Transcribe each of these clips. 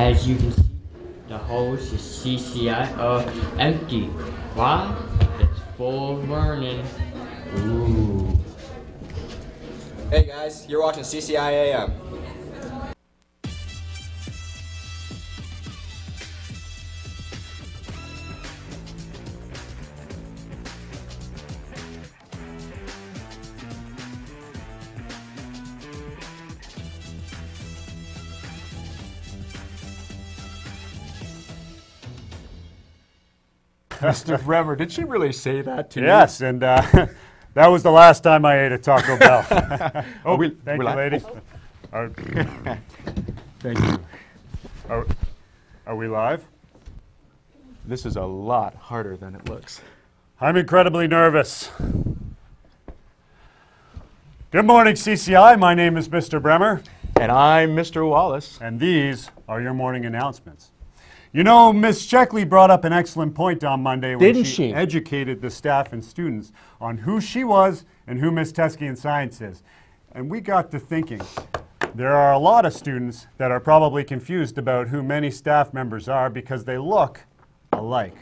As you can see, the hose is CCI empty. Why? It's full of burning. Ooh. Hey guys, you're watching CCI AM. Mr. Bremer, did she really say that to you? Yes, and that was the last time I ate at Taco Bell. Thank you, ladies. Thank you. Are we live? This is a lot harder than it looks. I'm incredibly nervous. Good morning, CCI. My name is Mr. Bremer. And I'm Mr. Wallace. And these are your morning announcements. You know, Miss Sheckley brought up an excellent point on Monday when she educated the staff and students on who she was and who Miss Teskey in science is. And we got to thinking, there are a lot of students that are probably confused about who many staff members are because they look alike.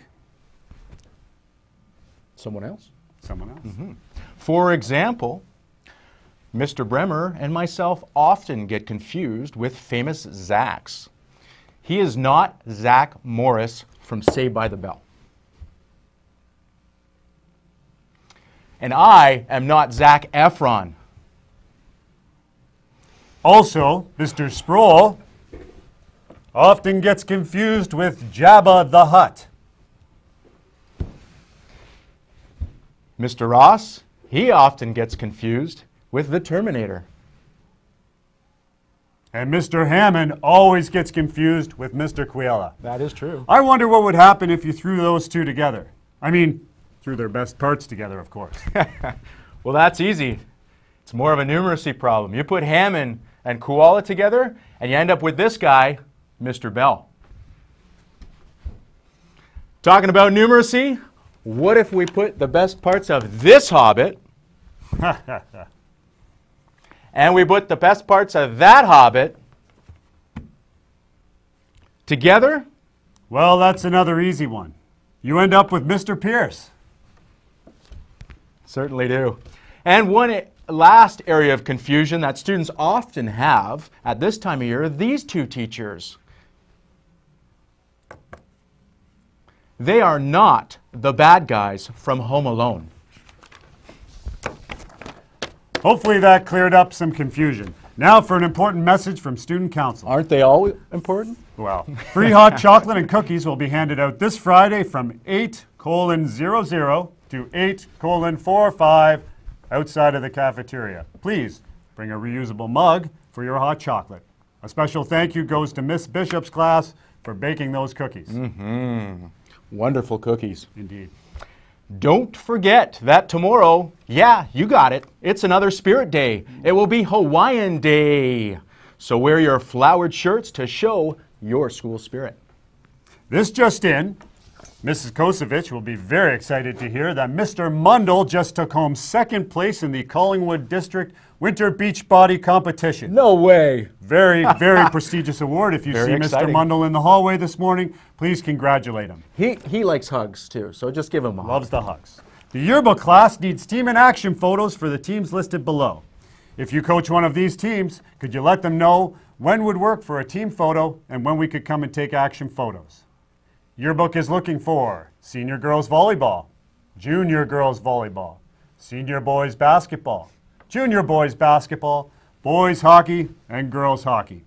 Someone else? Someone else. Mm-hmm. For example, Mr. Bremer and myself often get confused with famous Zacks. He is not Zach Morris from Saved by the Bell. And I am not Zac Efron. Also, Mr. Sproul often gets confused with Jabba the Hutt. Mr. Ross, he often gets confused with the Terminator. And Mr. Hammond always gets confused with Mr. Quiella. That is true. I wonder what would happen if you threw those two together. I mean, threw their best parts together, of course. Well, that's easy. It's more of a numeracy problem. You put Hammond and Koala together, and you end up with this guy, Mr. Bell. Talking about numeracy, what if we put the best parts of this Hobbit and we put the best parts of that Hobbit together? Well, that's another easy one. You end up with Mr. Pierce. Certainly do. And one last area of confusion that students often have at this time of year, these two teachers. They are not the bad guys from Home Alone. Hopefully that cleared up some confusion. Now for an important message from Student Council. Aren't they all important? Well, free hot chocolate and cookies will be handed out this Friday from 8:00 to 8:45 outside of the cafeteria. Please bring a reusable mug for your hot chocolate. A special thank you goes to Miss Bishop's class for baking those cookies. Mm-hmm. Wonderful cookies. Indeed. Don't forget that tomorrow, yeah, you got it, it's another Spirit Day. It will be Hawaiian Day. So wear your flowered shirts to show your school spirit. This just in, Mrs. Kosevich will be very excited to hear that Mr. Mundell just took home second place in the Collingwood District Winter Beach Body Competition. No way. Very, very prestigious award. If you see exciting. Mr. Mundell in the hallway this morning, please congratulate him. He likes hugs too, so just give him a hug. Loves the hugs. The yearbook class needs team and action photos for the teams listed below. If you coach one of these teams, could you let them know when would work for a team photo and when we could come and take action photos? Yearbook is looking for senior girls volleyball, junior girls volleyball, senior boys basketball, junior boys basketball, boys hockey, and girls hockey.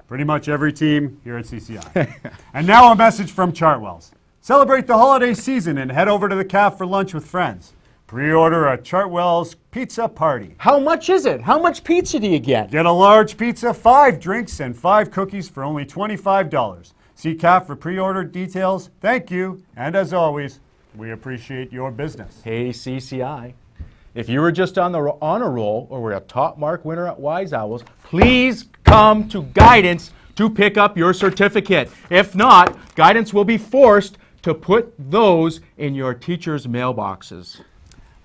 Pretty much every team here at CCI. And now a message from Chartwell's. Celebrate the holiday season and head over to the caf for lunch with friends. Pre-order a Chartwell's pizza party. How much is it? How much pizza do you get? Get a large pizza, 5 drinks, and 5 cookies for only $25. See CAF for pre-order details. Thank you. And as always, we appreciate your business. Hey, CCI. If you were just on the honor roll or were a top mark winner at Wise Owls, please come to Guidance to pick up your certificate. If not, Guidance will be forced to put those in your teachers' mailboxes.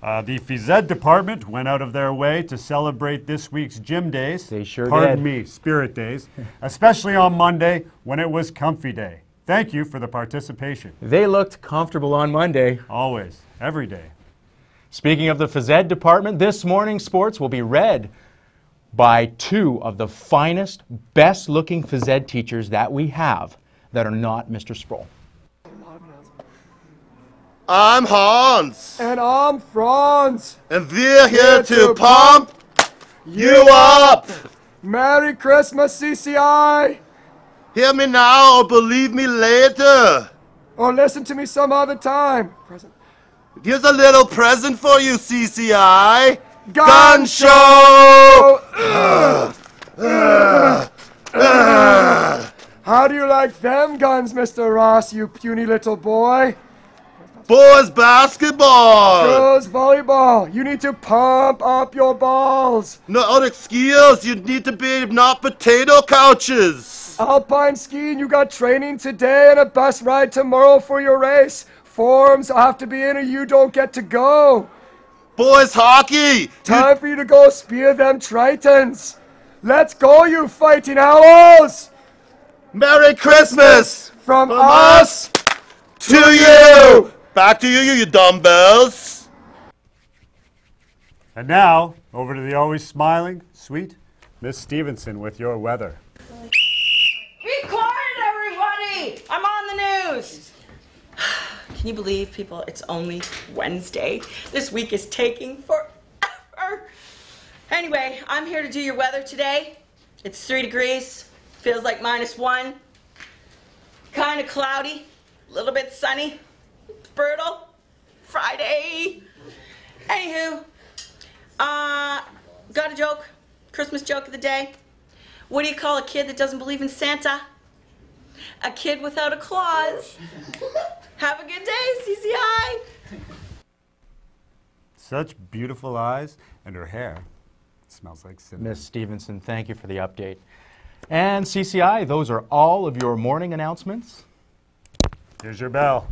The phys ed department went out of their way to celebrate this week's gym days. They sure Pardon did. me, spirit days, especially on Monday when it was comfy day. Thank you for the participation. They looked comfortable on Monday. Always, every day. Speaking of the phys ed department, this morning's sports will be read by two of the finest, best-looking phys ed teachers that we have that are not Mr. Sproul. I'm Hans. And I'm Franz. And we're here to pump you up. Merry Christmas, CCI. Hear me now or believe me later. Or listen to me some other time. Present. Here's a little present for you, CCI. Gun show! How do you like them guns, Mr. Ross, you puny little boy? Boys basketball. Girls volleyball. You need to pump up your balls. No excuse. You need to be not potato couches. Alpine skiing, you got training today and a bus ride tomorrow for your race. Forms have to be in or you don't get to go. Boys hockey. Time for you to go spear them tritons. Let's go, you fighting owls. Merry Christmas From us to you. Back to you dumbbells. And now, over to the always smiling, sweet Miss Stevenson with your weather. Be quiet, everybody! I'm on the news. Can you believe, people, it's only Wednesday? This week is taking forever. Anyway, I'm here to do your weather today. It's 3 degrees, feels like -1. Kind of cloudy, a little bit sunny. Brutal. Friday. Anywho, got a joke. Christmas joke of the day. What do you call a kid that doesn't believe in Santa? A kid without a claws. Have a good day, CCI. Such beautiful eyes, and her hair smells like cinnamon. Miss Stevenson, thank you for the update. And CCI, those are all of your morning announcements. Here's your bell.